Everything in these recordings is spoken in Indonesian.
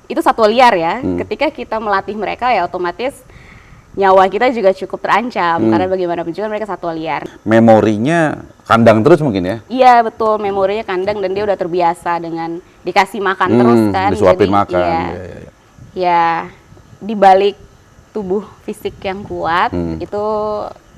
itu satwa liar ya. Ketika kita melatih mereka ya otomatis nyawa kita juga cukup terancam karena bagaimanapun juga mereka satwa liar. Memorinya kandang terus mungkin ya? Iya betul, memorinya kandang dan dia udah terbiasa dengan dikasih makan terus kan. Disuapin Jadi, makan. Ya di balik tubuh fisik yang kuat itu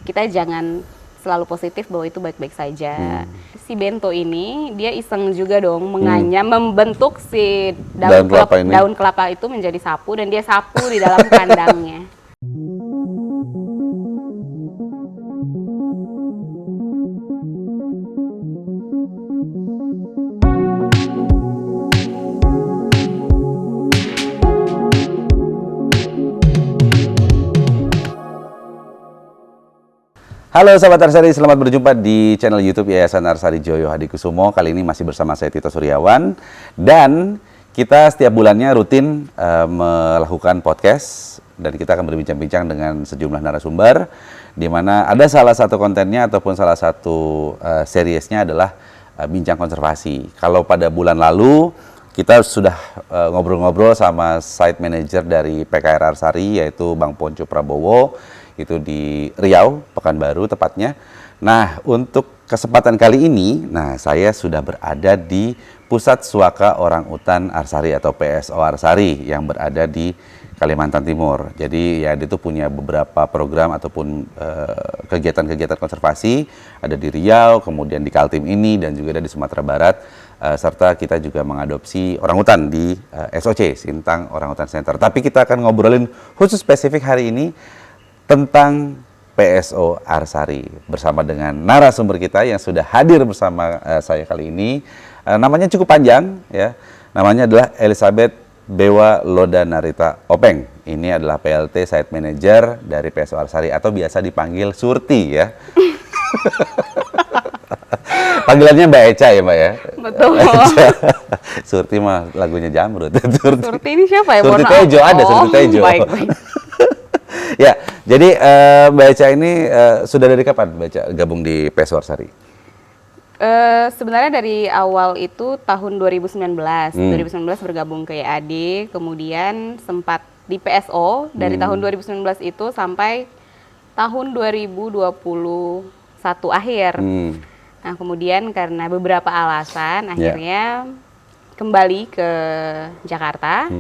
kita jangan selalu positif bahwa itu baik-baik saja. Si bento ini dia iseng juga dong menganyam, membentuk si daun kelapa itu menjadi sapu dan dia sapu di dalam kandangnya. Halo sahabat Arsari, selamat berjumpa di channel YouTube Yayasan Arsari Joyo Hadikusumo. Kali ini masih bersama saya Tito Suryawan dan kita setiap bulannya rutin melakukan podcast dan kita akan berbincang-bincang dengan sejumlah narasumber di mana ada salah satu kontennya ataupun salah satu seriesnya adalah bincang konservasi. Kalau pada bulan lalu kita sudah ngobrol-ngobrol sama site manager dari PKR Arsari yaitu Bang Ponco Prabowo. Itu di Riau, Pekanbaru tepatnya. Nah, untuk kesempatan kali ini, saya sudah berada di Pusat Suaka Orangutan Arsari atau PSO Arsari yang berada di Kalimantan Timur. Jadi ya itu punya beberapa program ataupun kegiatan-kegiatan konservasi ada di Riau, kemudian di Kaltim ini dan juga ada di Sumatera Barat. Serta kita juga mengadopsi orangutan di SOC, Sintang Orangutan Center. Tapi kita akan ngobrolin khusus spesifik hari ini tentang PSO Arsari bersama dengan narasumber kita yang sudah hadir bersama saya kali ini. Namanya cukup panjang ya. Namanya adalah Elizabeth Bewa Loda Narita Openg. Ini adalah PLT Site Manager dari PSO Arsari atau biasa dipanggil Surti ya. Panggilannya Mbak Eca ya Mbak ya? Betul. Surti mah lagunya Jamrut. Surti ini siapa ya? Surti Tejo ada, Surti Tejo. Baik. Ya, jadi Mbak Eca ini sudah dari kapan Mbak Eca gabung di PSO Arsari? Sebenarnya dari awal itu tahun 2019. 2019 bergabung ke YAD, kemudian sempat di PSO dari tahun 2019 itu sampai tahun 2021 akhir. Nah, kemudian karena beberapa alasan akhirnya kembali ke Jakarta.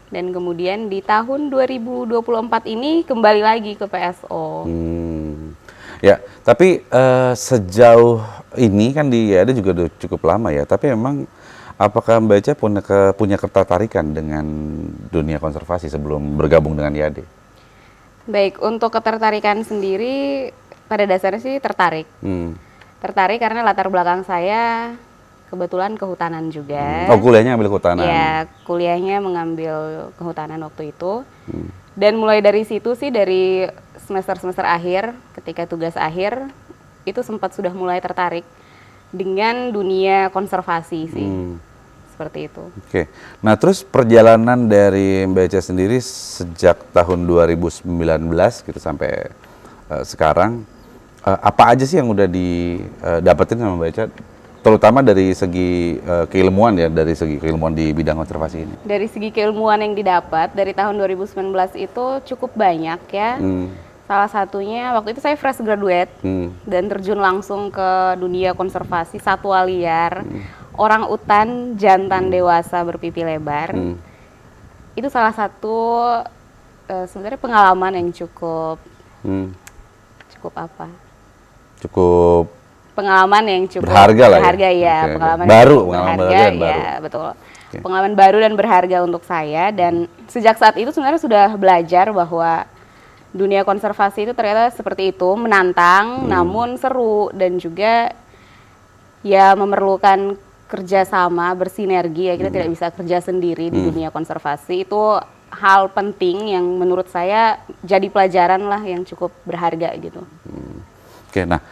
Dan kemudian di tahun 2024 ini kembali lagi ke PSO. Ya, tapi sejauh ini kan di YAD juga udah cukup lama ya. Tapi memang apakah Mbak Eca punya ketertarikan dengan dunia konservasi sebelum bergabung dengan YAD? Baik, untuk ketertarikan sendiri pada dasarnya sih tertarik. Tertarik karena latar belakang saya kebetulan kehutanan juga. Oh, kuliahnya ambil kehutanan? Ya, kuliahnya mengambil kehutanan waktu itu. Dan mulai dari situ sih, dari semester-semester akhir, ketika tugas akhir, itu sempat sudah mulai tertarik dengan dunia konservasi sih. Seperti itu. Oke. Nah, terus perjalanan dari Mbak Eca sendiri sejak tahun 2019 gitu sampai sekarang, apa aja sih yang udah didapetin sama Mbak Eca? Terutama dari segi keilmuan ya, dari segi keilmuan di bidang konservasi ini. Dari segi keilmuan yang didapat dari tahun 2019 itu cukup banyak ya. Salah satunya waktu itu saya fresh graduate dan terjun langsung ke dunia konservasi satwa liar, orangutan jantan dewasa berpipi lebar. Itu salah satu sebenarnya pengalaman yang cukup pengalaman yang cukup berharga lah ya. Pengalaman baru, berharga ya, betul. Pengalaman baru dan berharga untuk saya, dan sejak saat itu sebenarnya sudah belajar bahwa dunia konservasi itu ternyata seperti itu, menantang namun seru dan juga ya memerlukan kerjasama, bersinergi ya, kita tidak bisa kerja sendiri di dunia konservasi. Itu hal penting yang menurut saya jadi pelajaran lah yang cukup berharga gitu. Oke, nah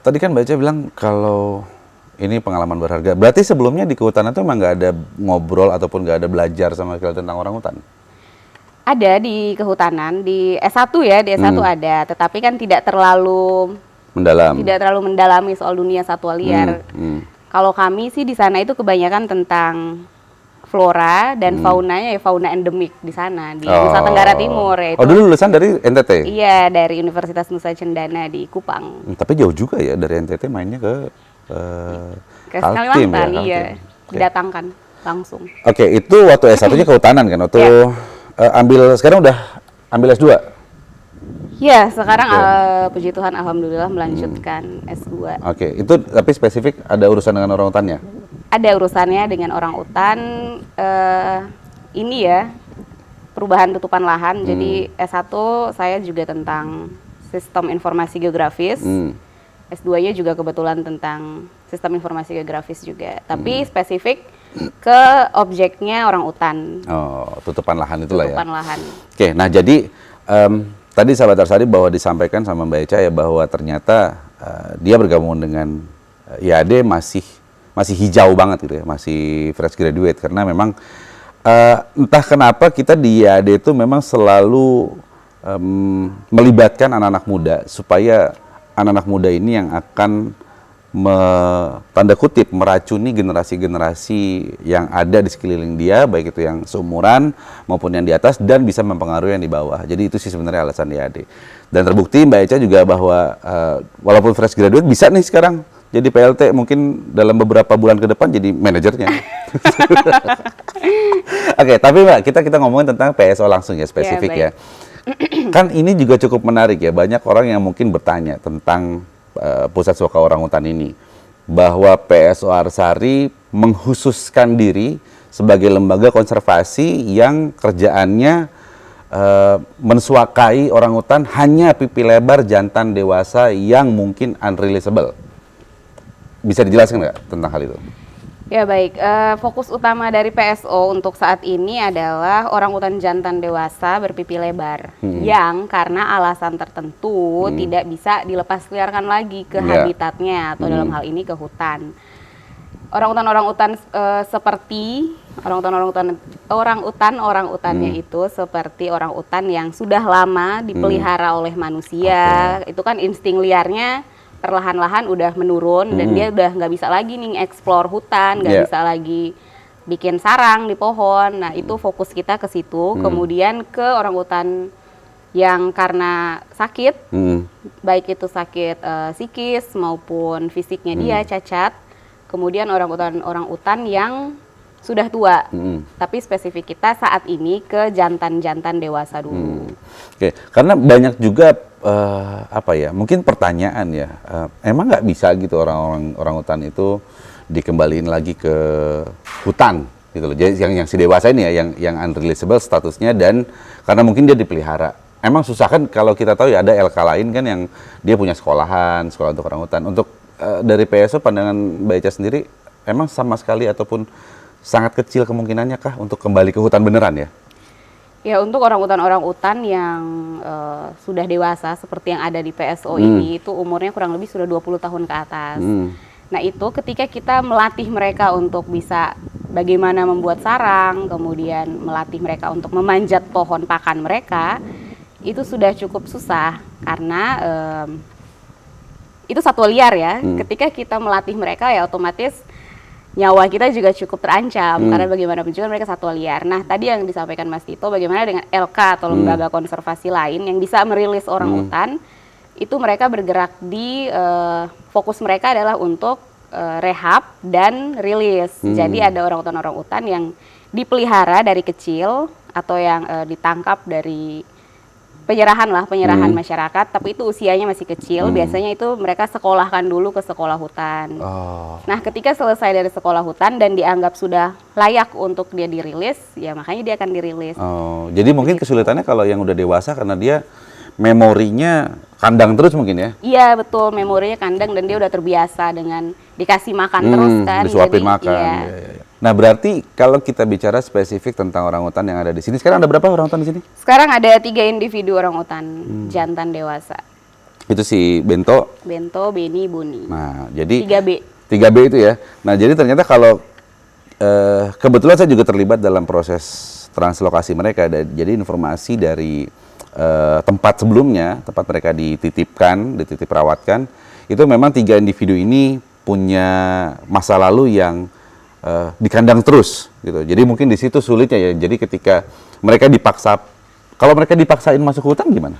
tadi kan Mbak Eca bilang kalau ini pengalaman berharga. Berarti sebelumnya di kehutanan itu emang nggak ada ngobrol ataupun nggak ada belajar sama sekali tentang orangutan? Ada di kehutanan, di S1 ya, di S1 ada. Tetapi kan tidak terlalu mendalami soal dunia satwa liar. Kalau kami sih di sana itu kebanyakan tentang flora dan faunanya ya fauna endemik di sana di Nusa Tenggara Timur yaitu. Oh, dulu lulusan dari NTT? Iya, dari Universitas Nusa Cendana di Kupang. Tapi jauh juga ya dari NTT mainnya ke Kaltim Kalimantan, ya, iya. Kaltim. Didatangkan langsung. Oke, itu waktu S1-nya kehutanan kan? Waktu sekarang udah ambil S2? Ya, sekarang puji Tuhan alhamdulillah melanjutkan S2. Oke, itu tapi spesifik ada urusan dengan orang utannya? Ada urusannya dengan orang utan, ini ya, perubahan tutupan lahan. Jadi S1 saya juga tentang sistem informasi geografis. S2-nya juga kebetulan tentang sistem informasi geografis juga. Tapi spesifik ke objeknya orang utan. Oh, tutupan lahan itulah ya? Tutupan lahan. Oke, nah jadi tadi sahabat Arsari bahwa disampaikan sama Mbak Echa ya bahwa ternyata dia bergabung dengan IAD masih hijau banget gitu ya, masih fresh graduate karena memang entah kenapa kita di IAD itu memang selalu melibatkan anak-anak muda supaya anak-anak muda ini yang akan tanda kutip meracuni generasi-generasi yang ada di sekeliling dia, baik itu yang seumuran maupun yang di atas dan bisa mempengaruhi yang di bawah. Jadi itu sih sebenarnya alasan IAD. Dan terbukti Mbak Echa juga bahwa walaupun fresh graduate bisa nih sekarang jadi PLT, mungkin dalam beberapa bulan ke depan jadi manajernya. Oke, tapi Mbak, kita ngomongin tentang PSO langsung ya, spesifik ya. Kan ini juga cukup menarik ya, banyak orang yang mungkin bertanya tentang Pusat Suaka Orangutan ini, bahwa PSO Arsari mengkhususkan diri sebagai lembaga konservasi yang kerjaannya mensuakai orangutan hanya pipi lebar jantan dewasa yang mungkin unreleasable. Bisa dijelaskan nggak tentang hal itu? Ya baik, fokus utama dari PSO untuk saat ini adalah orangutan jantan dewasa berpipi lebar yang karena alasan tertentu tidak bisa dilepas liarkan lagi ke habitatnya atau dalam hal ini ke hutan. Orangutan seperti orang-utannya itu seperti orangutan yang sudah lama dipelihara oleh manusia. Itu kan insting liarnya perlahan-lahan udah menurun dan dia udah nggak bisa lagi nih explore hutan, nggak bisa lagi bikin sarang di pohon. Nah itu fokus kita ke situ. Kemudian ke orangutan yang karena sakit, baik itu sakit psikis maupun fisiknya dia cacat. Kemudian orangutan yang sudah tua, tapi spesifik kita saat ini ke jantan-jantan dewasa dulu. Oke, karena banyak juga mungkin pertanyaan ya, emang nggak bisa gitu orangutan itu dikembaliin lagi ke hutan gitu loh. Jadi yang si dewasa ini ya, yang unreleasable statusnya, dan karena mungkin dia dipelihara. Emang susah kan kalau kita tahu ya ada LK lain kan yang dia punya sekolah untuk orangutan. Untuk dari PSO pandangan Mbak Echa sendiri, emang sama sekali ataupun sangat kecil kemungkinannya kah untuk kembali ke hutan beneran ya? Ya untuk orangutan yang sudah dewasa seperti yang ada di PSO ini itu umurnya kurang lebih sudah 20 tahun ke atas. Nah itu ketika kita melatih mereka untuk bisa bagaimana membuat sarang, kemudian melatih mereka untuk memanjat pohon pakan mereka, itu sudah cukup susah karena itu satwa liar ya. Ketika kita melatih mereka ya otomatis nyawa kita juga cukup terancam karena bagaimanapun juga mereka satwa liar. Nah tadi yang disampaikan Mas Tito, bagaimana dengan LK atau lembaga konservasi lain yang bisa merilis orangutan, itu mereka bergerak di fokus mereka adalah untuk rehab dan rilis. Jadi ada orangutan yang dipelihara dari kecil atau yang ditangkap dari penyerahan masyarakat, tapi itu usianya masih kecil. Biasanya itu mereka sekolahkan dulu ke sekolah hutan. Nah ketika selesai dari sekolah hutan dan dianggap sudah layak untuk dia dirilis, ya makanya dia akan dirilis. Jadi mungkin kesulitannya kalau yang udah dewasa karena dia memorinya kandang terus mungkin ya? Iya betul, memorinya kandang dan dia udah terbiasa dengan dikasih makan terus kan. Disuapin makan. Iya. Nah berarti kalau kita bicara spesifik tentang orangutan yang ada di sini, sekarang ada berapa orangutan di sini? Sekarang ada 3 individu orangutan jantan dewasa. Itu si Bento, Beni, Boni. Nah jadi 3B. 3B itu ya. Nah jadi ternyata kalau kebetulan saya juga terlibat dalam proses translokasi mereka. Jadi informasi dari tempat sebelumnya, tempat mereka dititip rawatkan, itu memang 3 individu ini punya masa lalu yang di kandang terus gitu. Jadi mungkin di situ sulitnya ya. Jadi ketika mereka kalau mereka dipaksain masuk hutan gimana?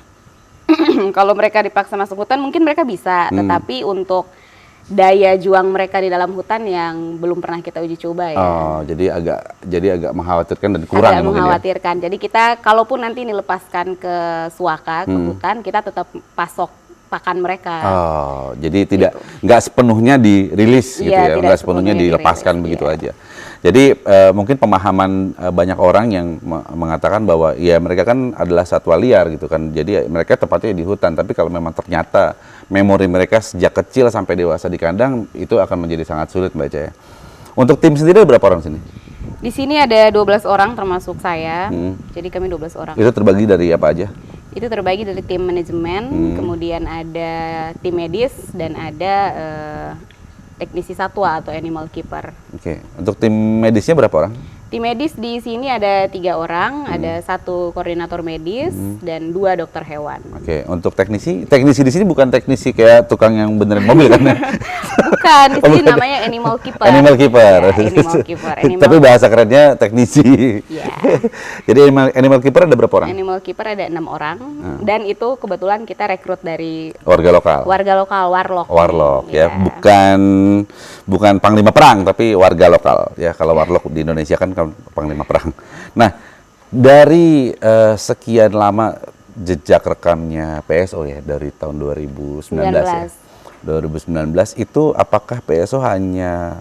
Kalau mereka dipaksa masuk hutan mungkin mereka bisa, tetapi untuk daya juang mereka di dalam hutan yang belum pernah kita uji coba ya. Oh, jadi agak mengkhawatirkan dan kurang Agak mungkin mengkhawatirkan. Jadi kita kalaupun nanti dilepaskan ke Suaka, ke hutan, kita tetap pasok pakan mereka. Oh, jadi nggak sepenuhnya dirilis gitu Iya, ya, tidak nggak sepenuhnya sepenuhnya dilepaskan dirilis, begitu iya. aja. Jadi mungkin pemahaman banyak orang yang mengatakan bahwa ya mereka kan adalah satwa liar gitu kan, jadi mereka tepatnya di hutan. Tapi kalau memang ternyata memori mereka sejak kecil sampai dewasa di kandang, itu akan menjadi sangat sulit Mbak Eca ya. Untuk tim sendiri berapa orang sini? Di sini ada 12 orang termasuk saya. Jadi kami 12 orang. Itu terbagi dari apa aja? Itu terbagi dari tim manajemen, kemudian ada tim medis dan ada teknisi satwa atau animal keeper. Oke, untuk tim medisnya berapa orang? Tim medis di sini ada 3 orang, ada 1 koordinator medis dan 2 dokter hewan. Oke, untuk teknisi di sini bukan teknisi kayak tukang yang benerin mobil kan? Bukan, di sini namanya animal keeper. Animal keeper. Ya, animal keeper. Tapi bahasa kerennya teknisi. Ya. Jadi animal keeper ada berapa orang? Animal keeper ada 6 orang dan itu kebetulan kita rekrut dari Warga lokal. warlock. Warlock ya, bukan panglima perang tapi warga lokal ya. Kalau warlock di Indonesia kan panglima perang. Nah, dari sekian lama jejak rekamnya PSO ya dari tahun 2019 ya. 2019 itu apakah PSO hanya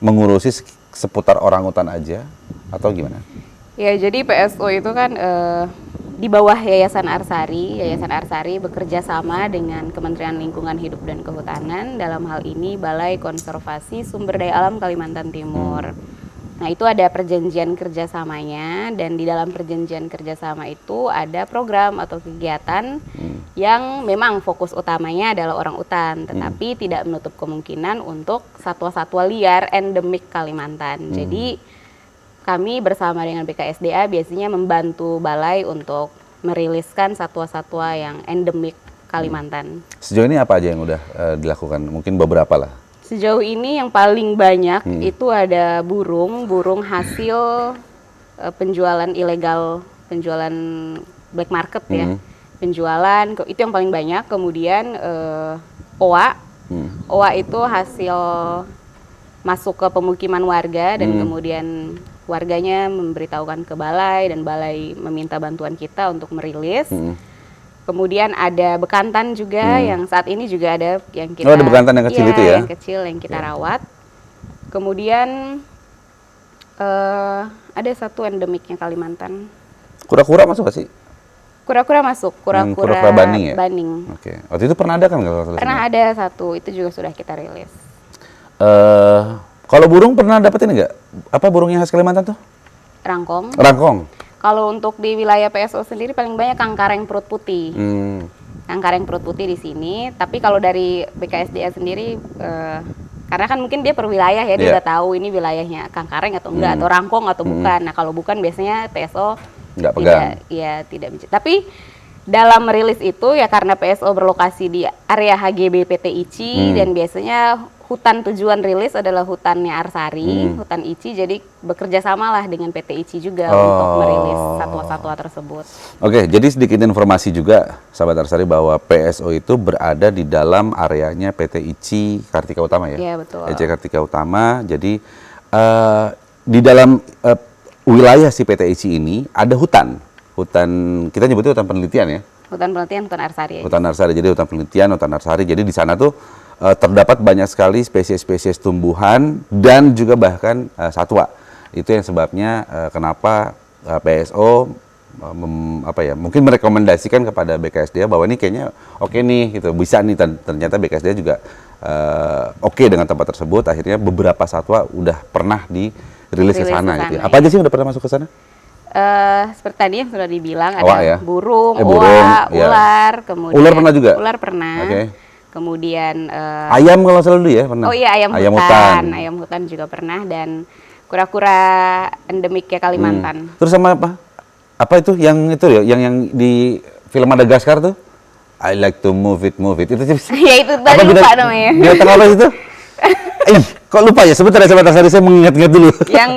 mengurusi seputar orangutan aja atau gimana? Ya, jadi PSO itu kan di bawah Yayasan Arsari. Yayasan Arsari bekerja sama dengan Kementerian Lingkungan Hidup dan Kehutanan, dalam hal ini Balai Konservasi Sumber Daya Alam Kalimantan Timur. Nah, itu ada perjanjian kerjasamanya, dan di dalam perjanjian kerjasama itu ada program atau kegiatan yang memang fokus utamanya adalah orang utan, tetapi tidak menutup kemungkinan untuk satwa-satwa liar endemik Kalimantan. Jadi kami bersama dengan BKSDA biasanya membantu balai untuk meriliskan satwa-satwa yang endemik Kalimantan. Sejauh ini apa aja yang udah dilakukan? Mungkin beberapa lah. Sejauh ini yang paling banyak itu ada burung hasil penjualan ilegal, penjualan black market ya. Penjualan itu yang paling banyak. Kemudian owa itu hasil masuk ke pemukiman warga dan kemudian warganya memberitahukan ke balai dan balai meminta bantuan kita untuk merilis. Kemudian ada bekantan juga yang saat ini juga ada yang kita. Oh, ada bekantan yang kecil itu ya? Yang kecil yang kita rawat. Kemudian ada satu endemiknya Kalimantan. Kura-kura masuk gak sih? Kura-kura masuk, kura-kura Baning ya? Baning. Oke. Waktu itu pernah ada kan kalau Pernah ada satu, itu juga sudah kita rilis. Kalau burung pernah dapetin nggak? Apa burung yang khas Kalimantan tuh? Rangkong. Rangkong. Kalau untuk di wilayah PSO sendiri paling banyak kangkareng perut putih. Kangkareng perut putih di sini. Tapi kalau dari BKSDA sendiri, karena kan mungkin dia per wilayah ya, dia udah tahu ini wilayahnya kangkareng atau enggak, atau rangkong atau bukan. Nah, kalau bukan biasanya PSO nggak pegang. Tidak bisa. Tapi dalam merilis itu ya karena PSO berlokasi di area HGB PT ICI dan biasanya hutan tujuan rilis adalah hutannya Arsari, hutan ICI, jadi bekerja samalah dengan PT ICI juga untuk merilis satwa-satwa tersebut. Oke, jadi sedikit informasi juga sahabat Arsari bahwa PSO itu berada di dalam areanya PT ICI Kartika Utama ya? Iya, betul. ICI Kartika Utama, jadi di dalam wilayah si PT ICI ini ada hutan, kita nyebutnya hutan penelitian ya? Hutan penelitian, hutan Arsari. Hutan Arsari, jadi hutan penelitian, hutan Arsari, jadi di sana tuh terdapat banyak sekali spesies-spesies tumbuhan dan juga bahkan satwa. Itu yang sebabnya kenapa PSO mungkin merekomendasikan kepada BKSDA bahwa ini kayaknya oke nih gitu, bisa nih, ternyata BKSDA juga oke dengan tempat tersebut. Akhirnya beberapa satwa udah pernah dirilis ke sana gitu. Apa aja sih yang udah pernah masuk ke sana? Seperti tadi yang sudah dibilang, owa, ada ya? burung, Owa, ular, kemudian ular pernah juga? Ular pernah. Okay. Kemudian ayam kalau salah dulu ya pernah. Oh iya, ayam hutan. Ayam hutan juga pernah, dan kura-kura endemiknya Kalimantan. Terus sama apa? Apa itu yang yang di film Madagaskar tuh? I like to move it. Itu Ya itu tadi lupa namanya. Binatang apa itu? Kok lupa ya? Sebentar Sari, saya mengingat-ingat dulu. Yang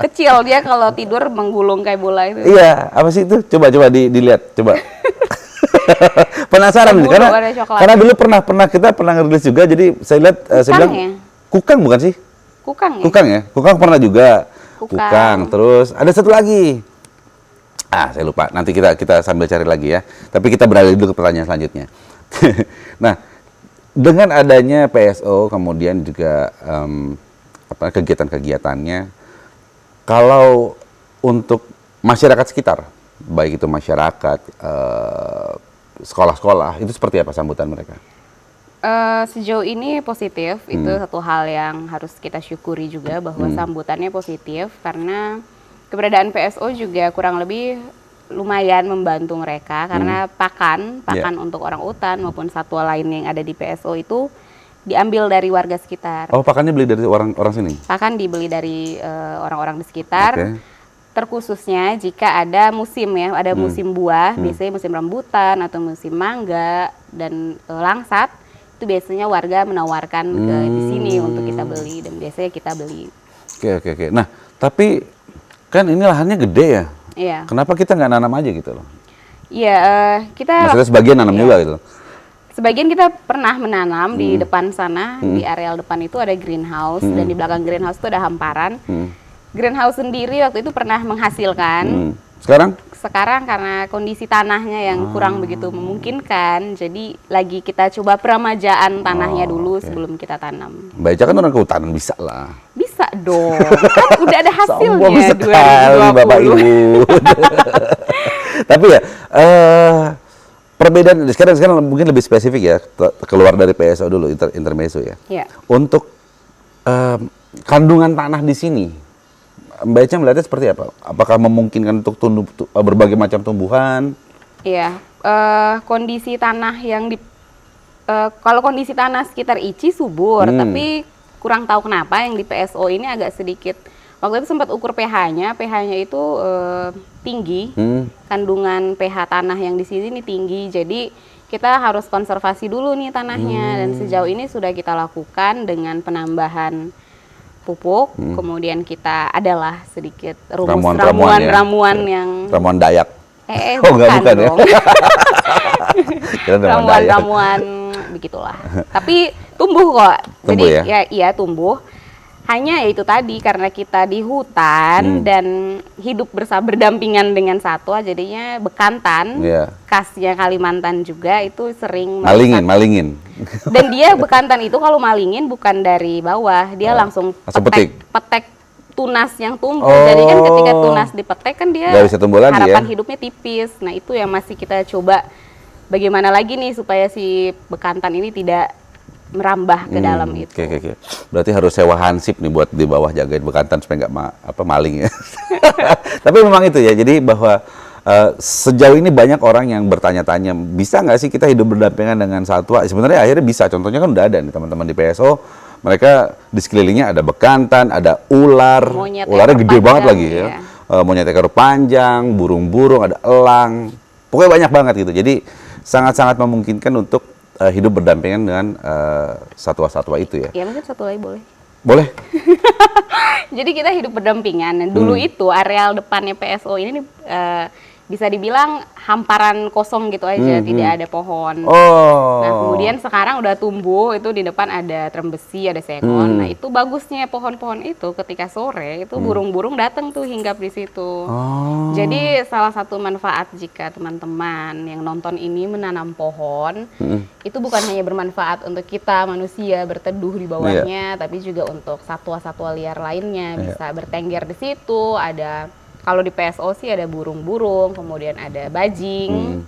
kecil, dia kalau tidur menggulung kayak bola itu. Iya, apa sih itu? Coba dilihat, coba. Penasaran nih, karena dulu kita pernah ngerilis juga, jadi saya lihat saya bilang ya? Kukang bukan sih? Kukang ya? Kukang ya? Kukang pernah juga. Kukang. Terus ada satu lagi. Saya lupa. Nanti kita sambil cari lagi ya. Tapi kita beralih dulu ke pertanyaan selanjutnya. Nah, dengan adanya PSO kemudian juga kegiatan-kegiatannya, kalau untuk masyarakat sekitar, baik itu masyarakat, sekolah-sekolah, itu seperti apa sambutan mereka? Sejauh ini positif, itu satu hal yang harus kita syukuri juga bahwa sambutannya positif karena keberadaan PSO juga kurang lebih lumayan membantu mereka karena pakan untuk orang utan maupun satwa lain yang ada di PSO itu diambil dari warga sekitar. Oh, pakannya beli dari orang sini? Pakan dibeli dari orang-orang di sekitar. Terkhususnya jika ada musim ya, ada musim buah, biasanya musim rambutan atau musim mangga dan langsat, itu biasanya warga menawarkan ke di sini untuk kita beli dan biasanya kita beli. Oke. Nah, tapi kan ini lahannya gede ya? Iya. Kenapa kita nggak nanam aja gitu loh? Iya, kita. Maksudnya sebagian nanam juga gitu. Sebagian kita pernah menanam di depan sana, di areal depan itu ada greenhouse dan di belakang greenhouse itu ada hamparan. Greenhouse sendiri waktu itu pernah menghasilkan. Sekarang karena kondisi tanahnya yang kurang begitu memungkinkan, jadi lagi kita coba peramajaan tanahnya dulu sebelum kita tanam. Mbak Eca kan orang kehutanan, bisa lah. Bisa dong, kan udah ada hasilnya. Sombong sekali 2020. Bapak Ibu. Tapi ya, perbedaan sekarang mungkin lebih spesifik ya, keluar dari PSO dulu, intermezzo ya. Untuk kandungan tanah di sini, Mbak Eca melihatnya seperti apa? Apakah memungkinkan untuk berbagai macam tumbuhan? Iya, kondisi tanah yang kalau kondisi tanah sekitar ICI subur, tapi kurang tahu kenapa yang di PSO ini agak sedikit. Waktu itu sempat ukur pH-nya itu tinggi, kandungan pH tanah yang di sini ini tinggi, jadi kita harus konservasi dulu nih tanahnya dan sejauh ini sudah kita lakukan dengan penambahan pupuk, kemudian kita adalah sedikit ramuan yang ramuan Dayak. Bukan ya. Ramuan begitulah. Tapi tumbuh kok. Jadi ya tumbuh. Hanya itu tadi karena kita di hutan dan hidup berdampingan dengan satwa, jadinya bekantan, khasnya Kalimantan juga itu sering malingin. Dan dia bekantan itu kalau malingin bukan dari bawah, dia langsung petek tunas yang tumbuh. Jadi kan ketika tunas dipetek kan dia bisa tumbuh lagi, harapan hidupnya tipis. Nah itu yang masih kita coba bagaimana lagi nih supaya si bekantan ini tidak merambah ke dalam itu. Oke. Berarti harus sewa hansip nih buat di bawah jagain bekantan supaya nggak maling ya. Tapi memang itu ya. Jadi bahwa sejauh ini banyak orang yang bertanya-tanya, bisa nggak sih kita hidup berdampingan dengan satwa? Sebenarnya akhirnya bisa. Contohnya kan udah ada nih teman-teman di PSO. Mereka di sekelilingnya ada bekantan, ada ular. Ularnya gede banget lagi ya. Monyet ekor panjang, burung-burung, ada elang. Pokoknya banyak banget gitu. Jadi sangat-sangat memungkinkan untuk hidup berdampingan dengan satwa-satwa itu ya. Ya mungkin satu lagi boleh. Boleh. Jadi kita hidup berdampingan. Dulu itu areal depannya PSO ini bisa dibilang hamparan kosong gitu aja, tidak ada pohon. Nah kemudian sekarang udah tumbuh, itu di depan ada trembesi, ada sengon. Nah itu bagusnya pohon-pohon itu ketika sore itu burung-burung datang tuh hinggap di situ. Jadi salah satu manfaat jika teman-teman yang nonton ini menanam pohon, itu bukan hanya bermanfaat untuk kita manusia berteduh di bawahnya, tapi juga untuk satwa-satwa liar lainnya bisa bertengger di situ. Ada kalau di PSO sih ada burung-burung, kemudian ada bajing,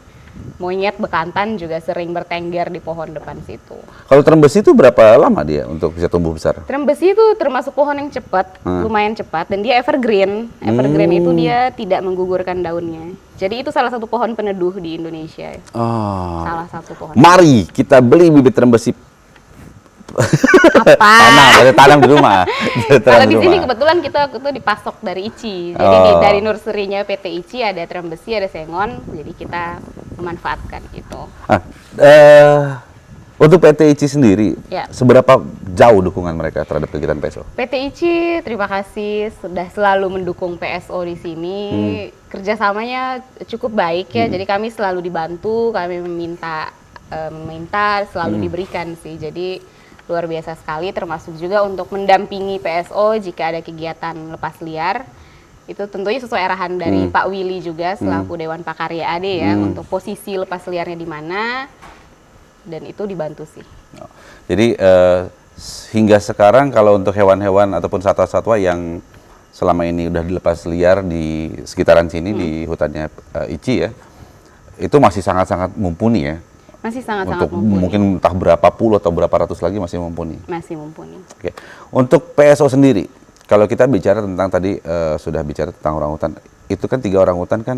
monyet bekantan juga sering bertengger di pohon depan situ. Kalau trembesi itu berapa lama dia untuk bisa tumbuh besar? Trembesi itu termasuk pohon yang cepat, lumayan cepat, dan dia evergreen. Evergreen itu dia tidak menggugurkan daunnya. Jadi itu salah satu pohon peneduh di Indonesia. Salah satu pohon. Mari kita beli bibit trembesi. Tanam di rumah. Kalau di sini kebetulan kita waktu itu dipasok dari ICI. Jadi dari nurserynya PT ICI ada trembesi, ada sengon. Jadi kita memanfaatkan itu. Untuk PT ICI sendiri, Ya. seberapa jauh dukungan mereka terhadap kegiatan PSO? PT ICI terima kasih sudah selalu mendukung PSO di sini. Kerjasamanya cukup baik ya. Jadi kami selalu dibantu, kami meminta selalu diberikan sih. Jadi luar biasa sekali. Termasuk juga untuk mendampingi PSO jika ada kegiatan lepas liar. Itu tentunya sesuai arahan dari Pak Willy juga selaku Dewan Pakarya AD ya, untuk posisi lepas liarnya di mana. Dan itu dibantu sih. Jadi hingga sekarang kalau untuk hewan-hewan ataupun satwa-satwa yang selama ini udah dilepas liar di sekitaran sini di hutannya ICI ya, itu masih sangat-sangat mumpuni ya. Masih sangat-sangat Untuk mumpuni. mungkin entah berapa puluh atau berapa ratus lagi masih mumpuni. Masih mumpuni. Oke. Untuk PSO sendiri, kalau kita bicara tentang tadi sudah bicara tentang orangutan, itu kan 3 orangutan kan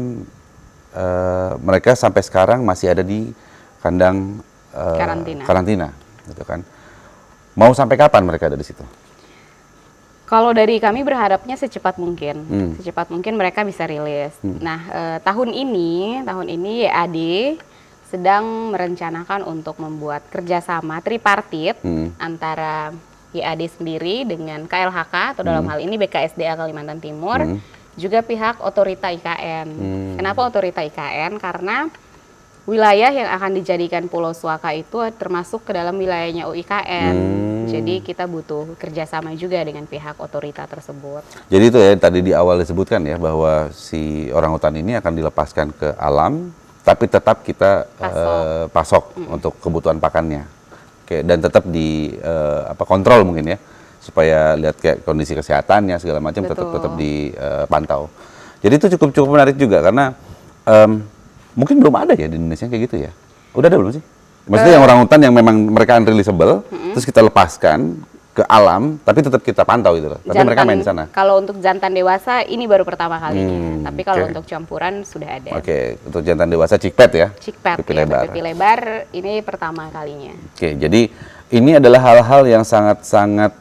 mereka sampai sekarang masih ada di kandang karantina, gitu kan. Mau sampai kapan mereka ada di situ? Kalau dari kami berharapnya secepat mungkin, secepat mungkin mereka bisa rilis. Nah, tahun ini YAD sedang merencanakan untuk membuat kerjasama tripartit antara YAD sendiri dengan KLHK atau dalam hal ini BKSDA Kalimantan Timur, juga pihak otorita IKN. Kenapa otorita IKN? Karena wilayah yang akan dijadikan Pulau Suaka itu termasuk ke dalam wilayahnya UIKN. Jadi kita butuh kerjasama juga dengan pihak otorita tersebut. Jadi itu ya tadi di awal disebutkan ya bahwa si orangutan ini akan dilepaskan ke alam, tapi tetap kita pasok untuk kebutuhan pakannya. Oke, dan tetap di kontrol mungkin ya, supaya lihat kayak kondisi kesehatannya segala macam tetap dipantau. Jadi itu cukup menarik juga karena mungkin belum ada ya di Indonesia kayak gitu ya. Udah ada belum sih? Maksudnya yang orangutan yang memang mereka unreleasable, terus kita lepaskan ke alam, tapi tetap kita pantau gitu loh. Tapi mereka main di sana. Kalau untuk jantan dewasa ini baru pertama kalinya. Tapi kalau untuk campuran sudah ada. Oke, untuk jantan dewasa cikpet ya. Cikpet, pipi lebar. Pipi lebar ini pertama kalinya. Oke, jadi ini adalah hal-hal yang sangat-sangat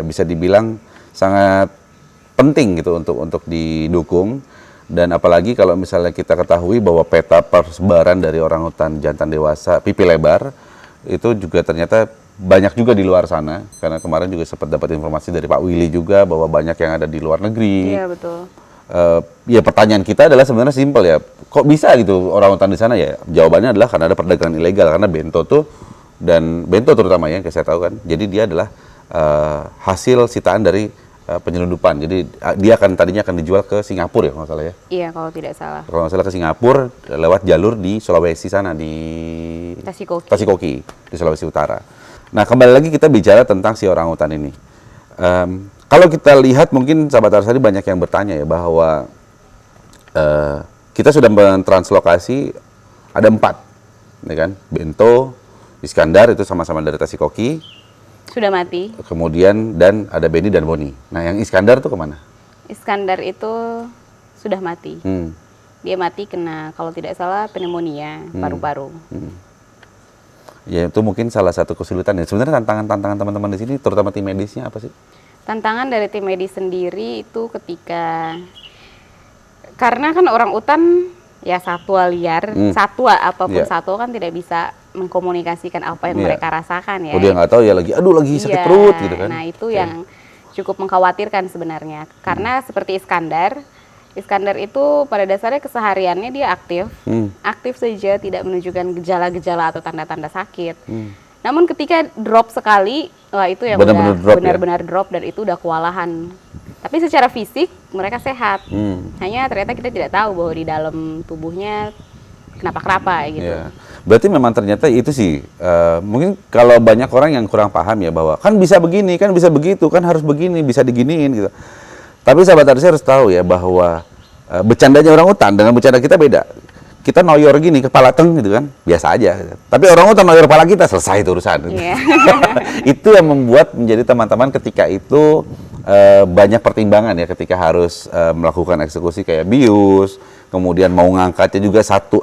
bisa dibilang sangat penting gitu untuk didukung. Dan apalagi kalau misalnya kita ketahui bahwa peta persebaran dari orangutan jantan dewasa pipi lebar itu juga ternyata banyak juga di luar sana. Karena kemarin juga sempat dapat informasi dari Pak Willy juga bahwa banyak yang ada di luar negeri. Iya, betul. Ya pertanyaan kita adalah sebenarnya simpel ya. Kok bisa gitu orangutan di sana ya? Jawabannya adalah karena ada perdagangan ilegal. Karena bento terutama ya, yang saya tahu kan. Jadi dia adalah hasil sitaan dari penyelundupan. Jadi dia tadinya akan dijual ke Singapura ya kalau nggak salah ya. Iya, kalau tidak salah. Kalau nggak salah ke Singapura lewat jalur di Sulawesi sana, di Tasikoki di Sulawesi Utara. Nah, kembali lagi kita bicara tentang si orangutan ini. Kalau kita lihat mungkin sahabat Arsari banyak yang bertanya ya bahwa kita sudah mentranslokasi ada 4, ya kan? Bento, Iskandar itu sama-sama dari Tasikoki. Sudah mati. Kemudian dan ada Benny dan Boni. Nah, yang Iskandar tuh kemana? Iskandar itu sudah mati. Dia mati kena kalau tidak salah pneumonia paru-paru. Ya itu mungkin salah satu kesulitan ya. Sebenarnya tantangan teman-teman di sini, terutama tim medisnya apa sih? Tantangan dari tim medis sendiri itu karena kan orang utan ya satwa liar, satwa satwa kan tidak bisa mengkomunikasikan apa yang mereka rasakan ya. Oh, dia nggak tahu ya lagi sakit perut gitu kan. Nah itu yang cukup mengkhawatirkan sebenarnya. Karena seperti Iskandar itu pada dasarnya kesehariannya dia aktif saja, tidak menunjukkan gejala-gejala atau tanda-tanda sakit. Namun ketika drop sekali, wah itu yang benar-benar drop dan itu udah kewalahan. Tapi secara fisik mereka sehat. Hanya ternyata kita tidak tahu bahwa di dalam tubuhnya kenapa gitu. Ya. Berarti memang ternyata itu sih mungkin kalau banyak orang yang kurang paham ya bahwa kan bisa begini, kan bisa begitu, kan harus begini, bisa diginiin gitu. Tapi sahabat Arsi harus tahu ya bahwa bercandanya orangutan dengan bercanda kita beda. Kita noyor gini kepala gitu kan biasa aja. Tapi orangutan noyor kepala kita selesai itu urusan. Yeah. Itu yang membuat menjadi teman-teman ketika itu banyak pertimbangan ya ketika harus melakukan eksekusi kayak bius, kemudian mau ngangkatnya juga satu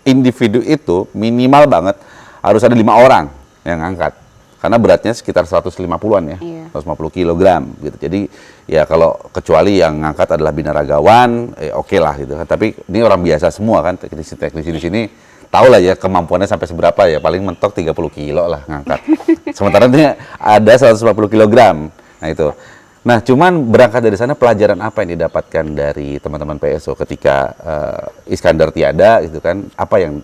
individu itu minimal banget harus ada 5 orang yang ngangkat karena beratnya sekitar 150-an ya, 150 kilogram gitu. Jadi ya kalau kecuali yang ngangkat adalah binaragawan, oke lah gitu kan. Tapi ini orang biasa semua kan, teknisi di sini tahu lah ya kemampuannya sampai seberapa ya, paling mentok 30 kilo lah ngangkat. Sementara dia ada 140 kilogram. Nah itu. Nah, cuman berangkat dari sana pelajaran apa yang didapatkan dari teman-teman PSO ketika Iskandar tiada gitu kan? Apa yang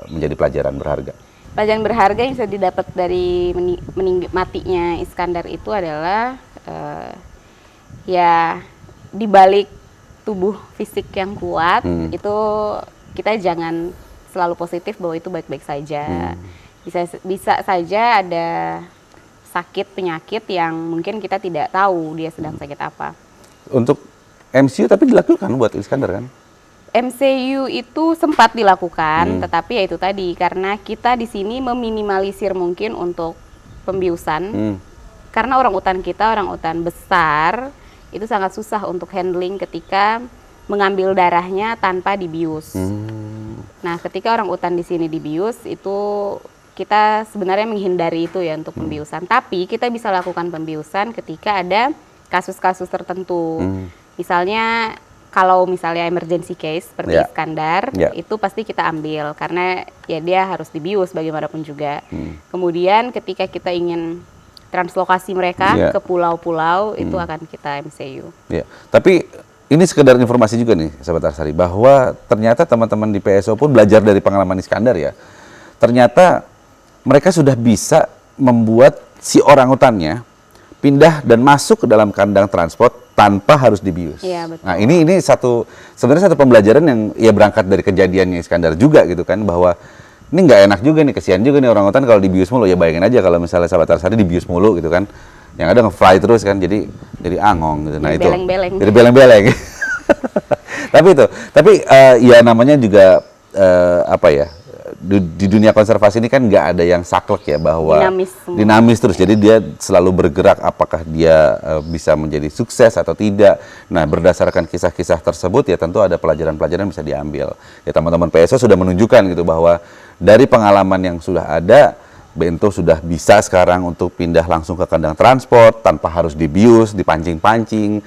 menjadi pelajaran berharga? Pelajaran berharga yang bisa didapat dari matinya Iskandar itu adalah ya di balik tubuh fisik yang kuat itu kita jangan selalu positif bahwa itu baik-baik saja. Bisa saja ada sakit penyakit yang mungkin kita tidak tahu dia sedang sakit apa. Untuk MCU tapi dilakukan buat Iskandar kan? MCU itu sempat dilakukan, tetapi ya itu tadi karena kita di sini meminimalisir mungkin untuk pembiusan. Karena orangutan kita orangutan besar itu sangat susah untuk handling ketika mengambil darahnya tanpa dibius. Nah, ketika orangutan di sini dibius itu kita sebenarnya menghindari itu ya untuk pembiusan. Tapi kita bisa lakukan pembiusan ketika ada kasus-kasus tertentu. Misalnya kalau misalnya emergency case seperti Iskandar, itu pasti kita ambil karena ya dia harus dibius bagaimanapun juga. Kemudian ketika kita ingin translokasi mereka ke pulau-pulau itu akan kita MCU. Tapi ini sekedar informasi juga nih sahabat Arsari bahwa ternyata teman-teman di PSO pun belajar dari pengalaman Iskandar ya. Ternyata mereka sudah bisa membuat si orangutannya pindah dan masuk ke dalam kandang transport tanpa harus dibius. Iya, betul. Nah, ini sebenarnya satu pembelajaran yang ya berangkat dari kejadiannya Iskandar juga gitu kan, bahwa ini nggak enak juga nih, kesian juga nih orangutan kalau dibius mulu. Ya bayangin aja kalau misalnya sahabat Arsari dibius mulu gitu kan. Yang ada nge-fly terus kan, jadi angong gitu. Nah, jadi itu. Beleng-beleng. Jadi beleng-beleng. tapi ya namanya juga apa ya? Di dunia konservasi ini kan nggak ada yang saklek ya, bahwa dinamis terus. Jadi dia selalu bergerak, apakah dia bisa menjadi sukses atau tidak. Nah, berdasarkan kisah-kisah tersebut ya tentu ada pelajaran-pelajaran yang bisa diambil. Ya teman-teman PSO sudah menunjukkan gitu bahwa dari pengalaman yang sudah ada, Bento sudah bisa sekarang untuk pindah langsung ke kandang transport tanpa harus dibius, dipancing-pancing,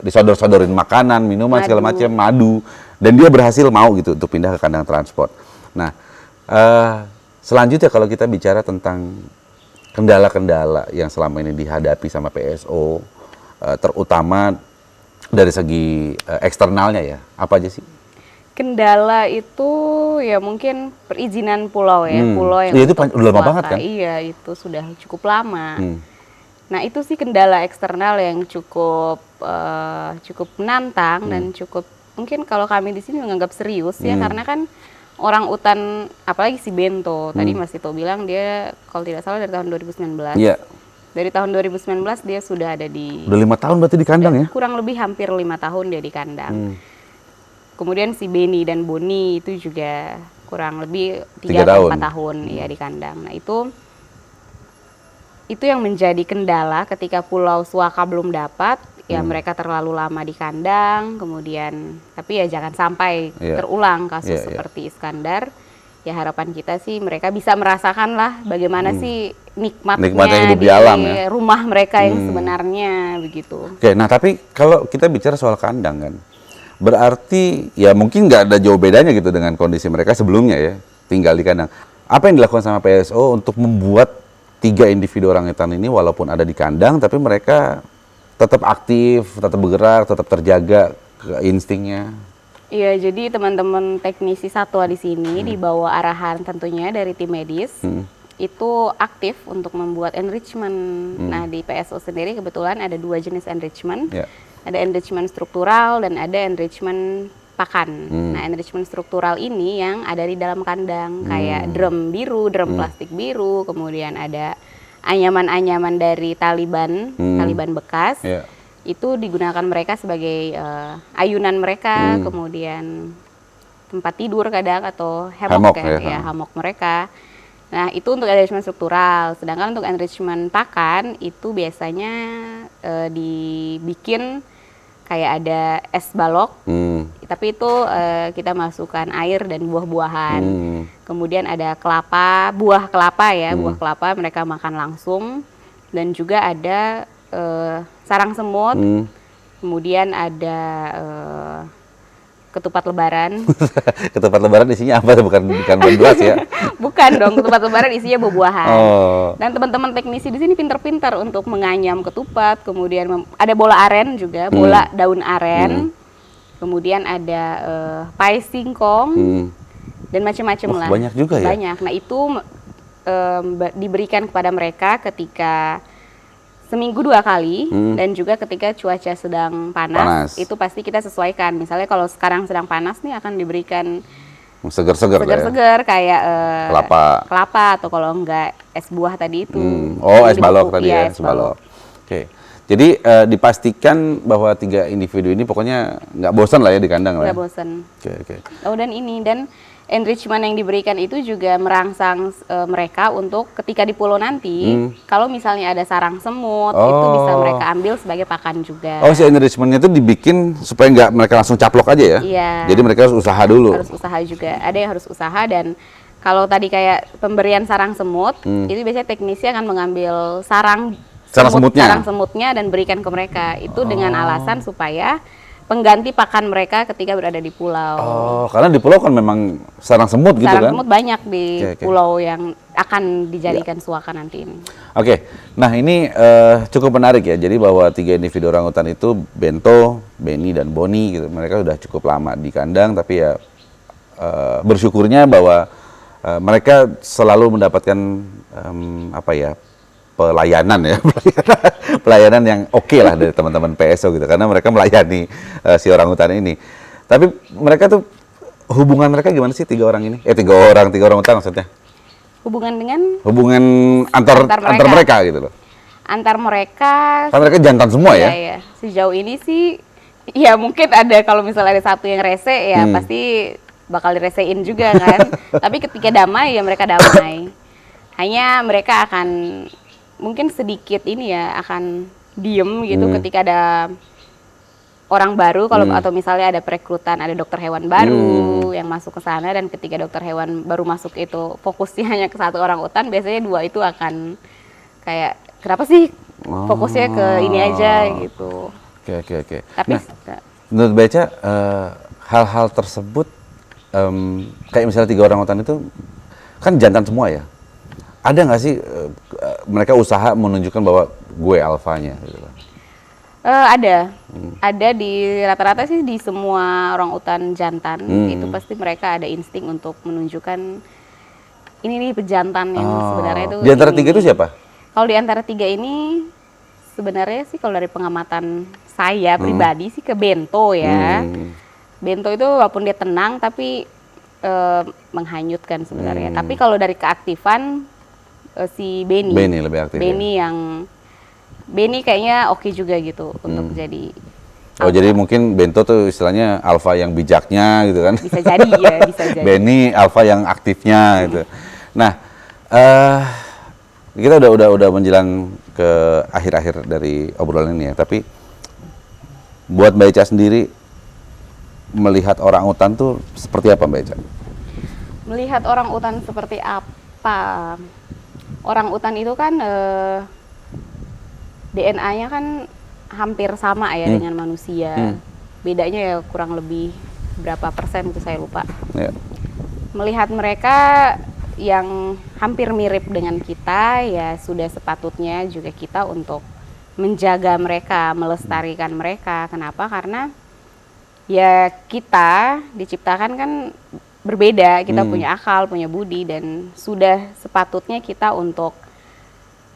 disodor-sodorin makanan, minuman segala macam, madu. Dan dia berhasil mau gitu untuk pindah ke kandang transport. Nah, selanjutnya kalau kita bicara tentang kendala-kendala yang selama ini dihadapi sama PSO, terutama dari segi eksternalnya ya, apa aja sih? Kendala itu ya mungkin perizinan pulau ya, pulau yang itu udah lama banget kan? Iya, itu sudah cukup lama. Nah, itu sih kendala eksternal yang cukup menantang dan cukup mungkin kalau kami di sini menganggap serius ya, karena kan orang utan apalagi si Bento tadi Mas Tito bilang dia kalau tidak salah dari tahun 2019. Iya. Dari tahun 2019 dia sudah ada di. Udah 5 tahun berarti di kandang ya? Kurang lebih hampir 5 tahun dia di kandang. Kemudian si Beni dan Boni itu juga kurang lebih 3-4 tahun ya di kandang. Nah, itu yang menjadi kendala ketika Pulau Suaka belum dapat. Ya mereka terlalu lama di kandang, kemudian tapi ya jangan sampai terulang kasus seperti Iskandar. Ya harapan kita sih mereka bisa merasakan lah bagaimana sih nikmatnya hidup di alam ya, rumah mereka yang sebenarnya begitu. Oke, nah tapi kalau kita bicara soal kandang kan, berarti ya mungkin nggak ada jauh bedanya gitu dengan kondisi mereka sebelumnya ya, tinggal di kandang. Apa yang dilakukan sama PSO untuk membuat 3 individu orangutan ini walaupun ada di kandang tapi mereka tetap aktif, tetap bergerak, tetap terjaga instingnya? Iya, jadi teman-teman teknisi satwa di sini di bawah arahan tentunya dari tim medis itu aktif untuk membuat enrichment. Nah, di PSO sendiri kebetulan ada 2 jenis enrichment. Ada enrichment struktural dan ada enrichment pakan. Nah, enrichment struktural ini yang ada di dalam kandang kayak drum biru, drum plastik biru, kemudian ada anyaman-anyaman dari Taliban bekas, itu digunakan mereka sebagai ayunan mereka, kemudian tempat tidur kadang atau hammock mereka. Nah, itu untuk enrichment struktural. Sedangkan untuk enrichment pakan itu biasanya dibikin kayak ada es balok, tapi itu kita masukkan air dan buah-buahan. Kemudian ada buah kelapa buah kelapa mereka makan langsung. Dan juga ada sarang semut, kemudian ada ketupat lebaran. Ketupat lebaran isinya apa? Bukan beras ya? Bukan dong, ketupat lebaran isinya buah-buahan. Oh. Dan teman-teman teknisi di sini pintar-pintar untuk menganyam ketupat, kemudian ada bola aren juga, bola daun aren. Kemudian ada pai singkong dan macam-macam lah. Banyak juga ya? Banyak. Nah, itu diberikan kepada mereka ketika seminggu 2 kali dan juga ketika cuaca sedang panas, itu pasti kita sesuaikan. Misalnya kalau sekarang sedang panas nih akan diberikan seger-seger kayak kelapa atau kalau enggak es buah tadi itu. Oh, es balok tadi ya, es balok. Oke. Jadi dipastikan bahwa 3 individu ini pokoknya nggak bosan lah ya di kandang lah. Nggak bosan. Oke. Oh, dan enrichment yang diberikan itu juga merangsang mereka untuk ketika di pulau nanti, kalau misalnya ada sarang semut, itu bisa mereka ambil sebagai pakan juga. Oh, si enrichmentnya itu dibikin supaya nggak mereka langsung caplok aja ya? Iya. Jadi mereka harus usaha dulu? Harus usaha juga, ada yang harus usaha. Dan kalau tadi kayak pemberian sarang semut, itu biasanya teknisi akan mengambil sarang semutnya dan berikan ke mereka. Itu dengan alasan supaya pengganti pakan mereka ketika berada di pulau. Oh, karena di pulau kan memang sarang semut gitu kan? Sarang semut banyak di pulau yang akan dijadikan suaka nanti ini. Oke, nah ini cukup menarik ya. Jadi bahwa 3 individu orangutan itu Bento, Beni, dan Boni gitu. Mereka sudah cukup lama di kandang, tapi ya bersyukurnya bahwa mereka selalu mendapatkan pelayanan ya, pelayanan yang oke lah dari teman-teman PSO gitu, karena mereka melayani si orangutan ini. Tapi mereka tuh hubungan mereka gimana sih 3 orang ini? 3 orangutan maksudnya? Hubungan antar mereka gitu loh. Antar mereka. Kan mereka jantan semua ya? Iya. Sejauh ini sih, ya mungkin ada kalau misalnya ada satu yang rese ya pasti bakal diresein juga kan. Tapi ketika damai ya mereka damai. Hanya mereka akan mungkin sedikit akan diem gitu ketika ada orang baru, kalau atau misalnya ada perekrutan, ada dokter hewan baru yang masuk ke sana, dan ketika dokter hewan baru masuk itu fokusnya hanya ke 1 orangutan, biasanya 2 itu akan kayak kenapa sih fokusnya ke ini aja gitu. Oke. Tapi menurut Beca hal-hal tersebut kayak misalnya 3 orangutan itu kan jantan semua ya. Ada nggak sih mereka usaha menunjukkan bahwa gue alfanya gitu? Ada di rata-rata sih di semua orangutan jantan itu pasti mereka ada insting untuk menunjukkan ini nih pejantan yang sebenarnya itu. Di antara 3 itu siapa? Kalau di antara 3 ini sebenarnya sih kalau dari pengamatan saya pribadi sih ke Bento ya. Bento itu walaupun dia tenang tapi menghanyutkan sebenarnya. Tapi kalau dari keaktifan si Beni lebih aktif. Beni kayaknya oke juga gitu untuk jadi alpha. Jadi mungkin Bento tuh istilahnya alfa yang bijaknya gitu kan? Bisa jadi ya, bisa jadi. Beni alfa yang aktifnya gitu. Nah, kita udah menjelang ke akhir-akhir dari obrolan ini ya. Tapi buat Mbak Eca sendiri melihat orangutan tuh seperti apa, Mbak Eca? Melihat orangutan seperti apa? Orangutan itu kan DNA-nya kan hampir sama ya dengan manusia. Bedanya ya kurang lebih berapa persen itu saya lupa. Melihat mereka yang hampir mirip dengan kita, ya sudah sepatutnya juga kita untuk menjaga mereka, melestarikan mereka. Kenapa? Karena ya kita diciptakan kan berbeda, kita punya akal, punya budi, dan sudah sepatutnya kita untuk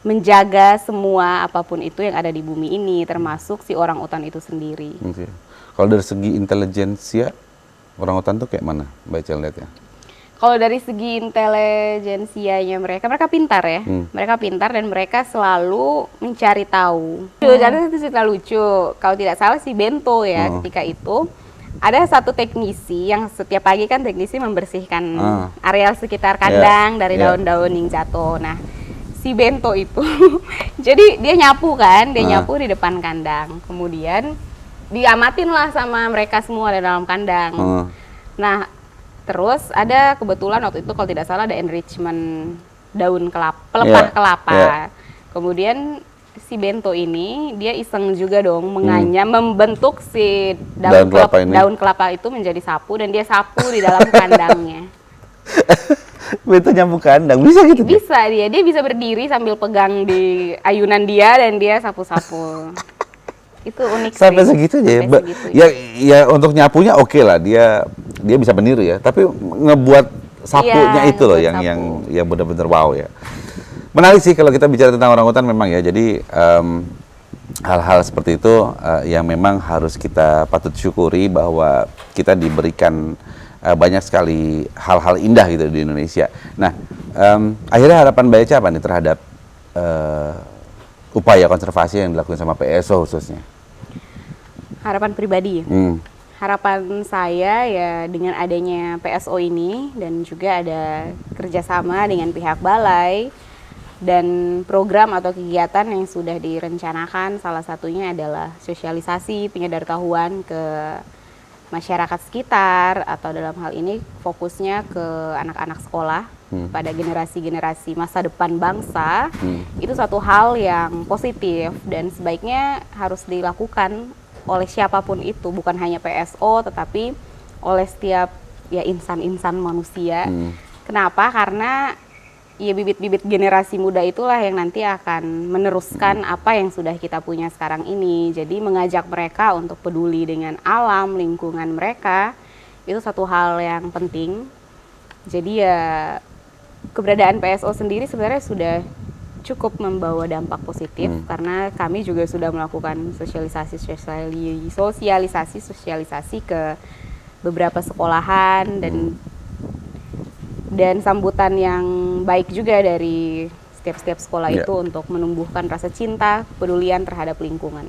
menjaga semua apapun itu yang ada di bumi ini, termasuk si orangutan itu sendiri. Kalau dari segi intelijensia, orangutan tuh kayak mana, Mbak Eca lihatnya? Kalau dari segi intelijensianya mereka pintar ya. Mereka pintar dan mereka selalu mencari tahu. Jadi itu cerita lucu. Kalau tidak salah si Bento ya, ketika itu ada satu teknisi yang setiap pagi kan teknisi membersihkan areal sekitar kandang dari daun-daun yang jatuh. Nah, si Bento itu jadi dia nyapu kan, nyapu di depan kandang. Kemudian diamatin lah sama mereka semua di dalam kandang. Nah, terus ada kebetulan waktu itu kalau tidak salah ada enrichment daun kelapa, pelepah kelapa. Kemudian si Bento ini dia iseng juga dong menganyam membentuk si daun kelapa itu menjadi sapu dan dia sapu di dalam kandangnya. Bento nyapu kandang bisa gitu? Bisa dia bisa berdiri sambil pegang di ayunan dia dan dia sapu-sapu. Itu unik sampai sih. Segitu aja Sampai ya. segitu, Ya untuk nyapunya oke lah, dia bisa meniru ya, tapi ngebuat sapunya itu loh yang benar-benar wow ya. Menarik sih kalau kita bicara tentang orangutan memang ya. Jadi hal-hal seperti itu yang memang harus kita patut syukuri bahwa kita diberikan banyak sekali hal-hal indah gitu di Indonesia. Nah, akhirnya harapan Mbak Eca apa nih terhadap upaya konservasi yang dilakukan sama PSO khususnya? Harapan pribadi. Harapan saya ya dengan adanya PSO ini dan juga ada kerjasama dengan pihak balai dan program atau kegiatan yang sudah direncanakan, salah satunya adalah sosialisasi penyedartahuan ke masyarakat sekitar, atau dalam hal ini fokusnya ke anak-anak sekolah, pada generasi-generasi masa depan bangsa. Itu satu hal yang positif dan sebaiknya harus dilakukan oleh siapapun itu, bukan hanya PSO tetapi oleh setiap ya insan-insan manusia. Kenapa? Karena ya bibit-bibit generasi muda itulah yang nanti akan meneruskan apa yang sudah kita punya sekarang ini. Jadi mengajak mereka untuk peduli dengan alam, lingkungan mereka, itu satu hal yang penting. Jadi ya keberadaan PSO sendiri sebenarnya sudah cukup membawa dampak positif karena kami juga sudah melakukan sosialisasi ke beberapa sekolahan dan sambutan yang baik juga dari setiap sekolah itu untuk menumbuhkan rasa cinta, kepedulian terhadap lingkungan.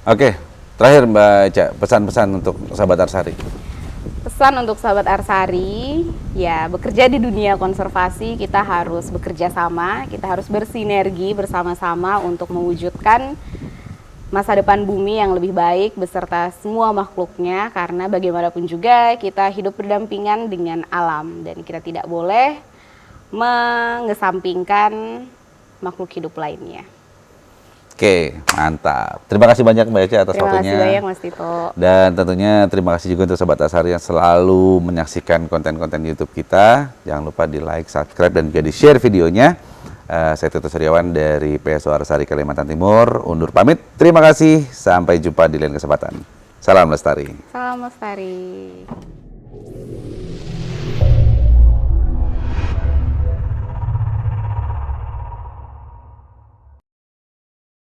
Oke, terakhir Mbak Eca, pesan-pesan untuk sahabat Arsari. Pesan untuk sahabat Arsari, ya bekerja di dunia konservasi kita harus bekerja sama, kita harus bersinergi bersama-sama untuk mewujudkan masa depan bumi yang lebih baik beserta semua makhluknya, karena bagaimanapun juga kita hidup berdampingan dengan alam dan kita tidak boleh mengesampingkan makhluk hidup lainnya. Oke, mantap. Terima kasih banyak Mbak Eca atas waktunya. Terima kasih banyak Mas Tito. Dan tentunya terima kasih juga untuk sahabat Arsari yang selalu menyaksikan konten-konten YouTube kita. Jangan lupa di like, subscribe, dan juga di share videonya. Saya Tito Suryawan dari PSO Arsari Kalimantan Timur undur pamit. Terima kasih, sampai jumpa di lain kesempatan. Salam lestari. Salam lestari.